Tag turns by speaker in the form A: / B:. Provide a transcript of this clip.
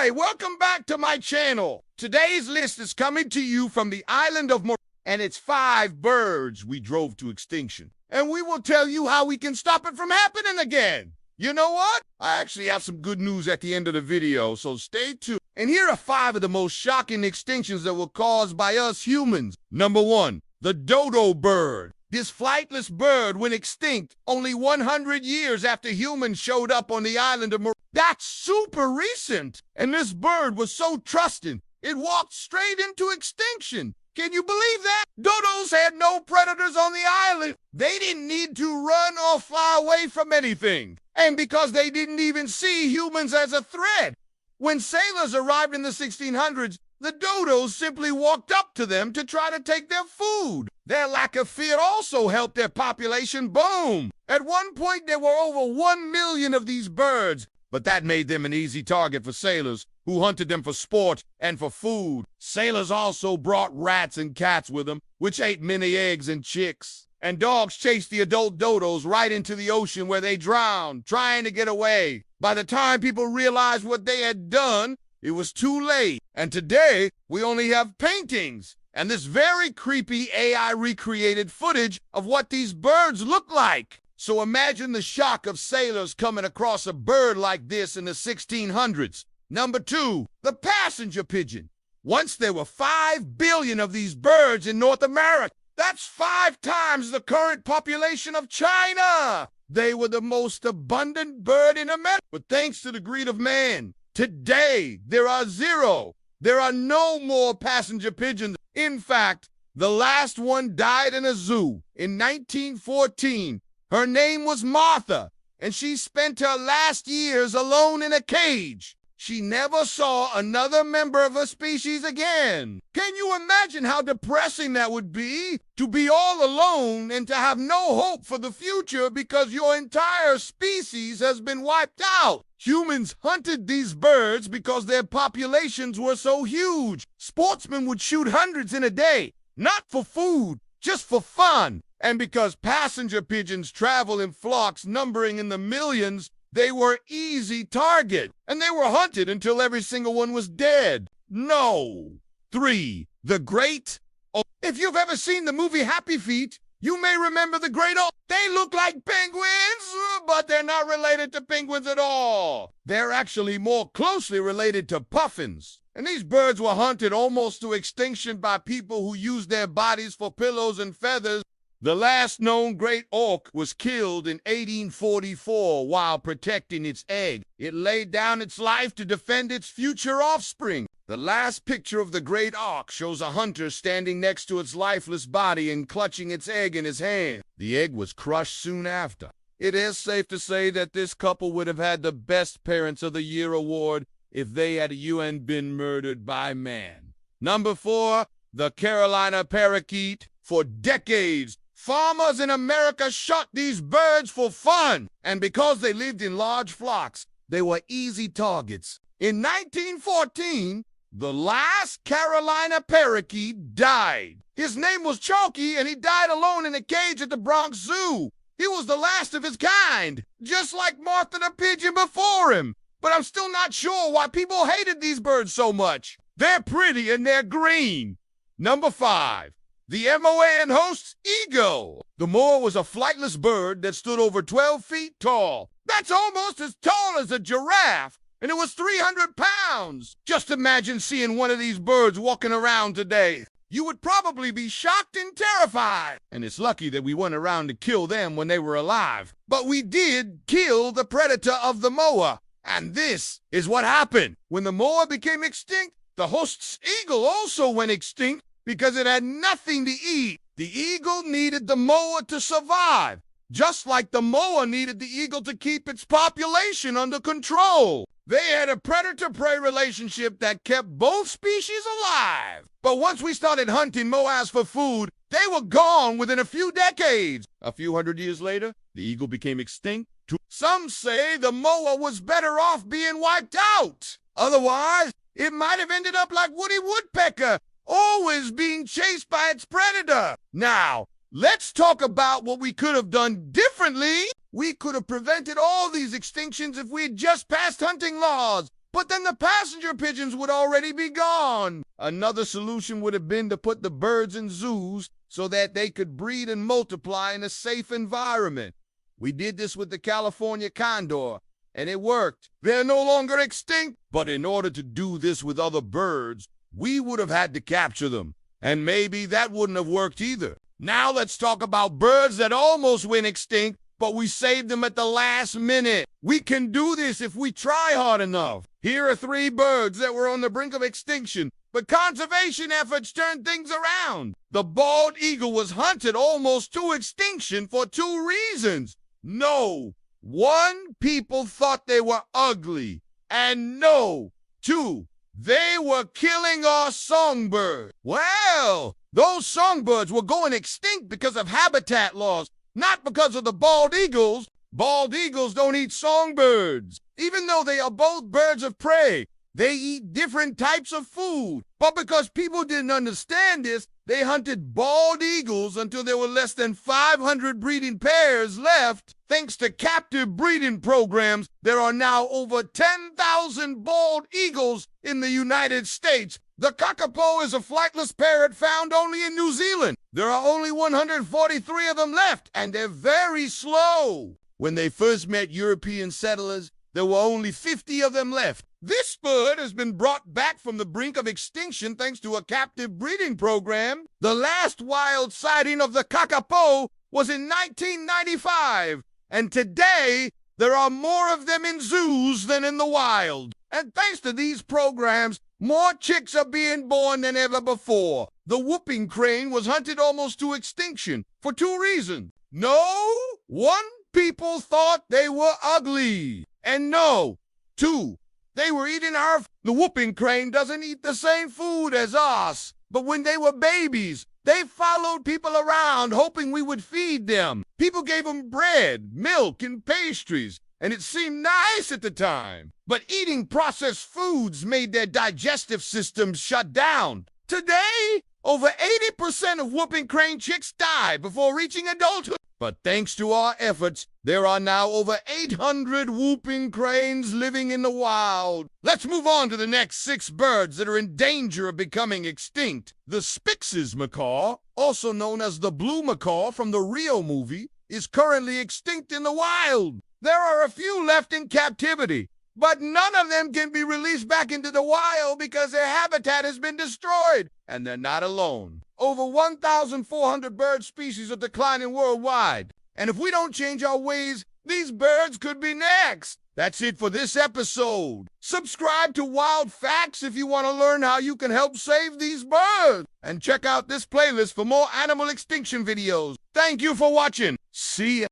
A: Hi, welcome back to my channel. Today's list is coming to you from the island of and it's 5 birds we drove to extinction. And we will tell you how we can stop it from happening again. You know what? I actually have some good news at the end of the video, so stay tuned. And here are 5 of the most shocking extinctions that were caused by us humans. Number 1, the dodo bird. This flightless bird went extinct only 100 years after humans showed up on the island of That's super recent. And this bird was so trusting, it walked straight into extinction. Can you believe that? Dodos had no predators on the island. They didn't need to run or fly away from anything. And because they didn't even see humans as a threat. When sailors arrived in the 1600s, the dodos simply walked up to them to try to take their food. Their lack of fear also helped their population boom. At one point, there were over 1 million of these birds, but that made them an easy target for sailors, who hunted them for sport and for food. Sailors also brought rats and cats with them, which ate many eggs and chicks. And dogs chased the adult dodos right into the ocean where they drowned, trying to get away. By the time people realized what they had done, it was too late. And today, we only have paintings and this very creepy AI recreated footage of what these birds look like. So imagine the shock of sailors coming across a bird like this in the 1600s. Number 2, the passenger pigeon. Once there were 5 billion of these birds in North America. That's 5 times the current population of China. They were the most abundant bird in America. But thanks to the greed of man, today there are 0. There are no more passenger pigeons. In fact, the last one died in a zoo in 1914. Her name was Martha, and she spent her last years alone in a cage. She never saw another member of her species again. Can you imagine how depressing that would be? To be all alone and to have no hope for the future because your entire species has been wiped out. Humans hunted these birds because their populations were so huge. Sportsmen would shoot hundreds in a day, not for food, just for fun. And because passenger pigeons travel in flocks numbering in the millions, they were easy target, and they were hunted until every single one was dead. No. 3, the Great Auk. If you've ever seen the movie Happy Feet, you may remember the Great Auk. They look like penguins, but they're not related to penguins at all. They're actually more closely related to puffins. And these birds were hunted almost to extinction by people who used their bodies for pillows and feathers. The last known Great Auk was killed in 1844 while protecting its egg. It laid down its life to defend its future offspring. The last picture of the Great Auk shows a hunter standing next to its lifeless body and clutching its egg in his hand. The egg was crushed soon after. It is safe to say that this couple would have had the Best Parents of the Year award if they had been murdered by man. Number 4, the Carolina parakeet. For decades, farmers in America shot these birds for fun, and because they lived in large flocks, they were easy targets. In 1914, the last Carolina parakeet died. His name was Chalky, and he died alone in a cage at the Bronx Zoo. He was the last of his kind, just like Martha the pigeon before him. But I'm still not sure why people hated these birds so much. They're pretty and they're green. Number 5. The MOA Haast eagle. The moa was a flightless bird that stood over 12 feet tall. That's almost as tall as a giraffe, and it was 300 pounds. Just imagine seeing one of these birds walking around today. You would probably be shocked and terrified. And it's lucky that we weren't around to kill them when they were alive. But we did kill the predator of the moa. And this is what happened. When the moa became extinct, the Haast's eagle also went extinct, because it had nothing to eat. The eagle needed the moa to survive, just like the moa needed the eagle to keep its population under control. They had a predator-prey relationship that kept both species alive. But once we started hunting moas for food, they were gone within a few decades. A few hundred years later, the eagle became extinct. Some say the moa was better off being wiped out. Otherwise, it might have ended up like Woody Woodpecker, always being chased by its predator. Now, let's talk about what we could have done differently. We could have prevented all these extinctions if we had just passed hunting laws. But then the passenger pigeons would already be gone. Another solution would have been to put the birds in zoos so that they could breed and multiply in a safe environment. We did this with the California condor, and it worked. They're no longer extinct, but in order to do this with other birds, we would have had to capture them, and maybe that wouldn't have worked either. Now let's talk about birds that almost went extinct, but we saved them at the last minute. We can do this if we try hard enough. Here are 3 birds that were on the brink of extinction, but conservation efforts turned things around. The bald eagle was hunted almost to extinction for 2 reasons. No, 1, people thought they were ugly, and no, 2, they were killing our songbirds. Well, those songbirds were going extinct because of habitat loss, not because of the bald eagles. Bald eagles don't eat songbirds. Even though they are both birds of prey, they eat different types of food. But because people didn't understand this, they hunted bald eagles until there were less than 500 breeding pairs left. Thanks to captive breeding programs, there are now over 10,000 bald eagles in the United States. The kakapo is a flightless parrot found only in New Zealand. There are only 143 of them left, and they're very slow. When they first met European settlers, there were only 50 of them left. This bird has been brought back from the brink of extinction thanks to a captive breeding program. The last wild sighting of the kakapo was in 1995, and today there are more of them in zoos than in the wild. And thanks to these programs, more chicks are being born than ever before. The whooping crane was hunted almost to extinction for 2 reasons. No, 1, people thought they were ugly. And no, 2, they were eating our The whooping crane doesn't eat the same food as us. But when they were babies, they followed people around hoping we would feed them. People gave them bread, milk, and pastries, and it seemed nice at the time. But eating processed foods made their digestive systems shut down. Today, over 80% of whooping crane chicks die before reaching adulthood. But thanks to our efforts, there are now over 800 whooping cranes living in the wild. Let's move on to the next 6 birds that are in danger of becoming extinct. The Spix's macaw, also known as the blue macaw from the Rio movie, is currently extinct in the wild. There are a few left in captivity, but none of them can be released back into the wild because their habitat has been destroyed. And they're not alone. Over 1,400 bird species are declining worldwide. And if we don't change our ways, these birds could be next. That's it for this episode. Subscribe to Wild Facts if you want to learn how you can help save these birds. And check out this playlist for more animal extinction videos. Thank you for watching. See ya.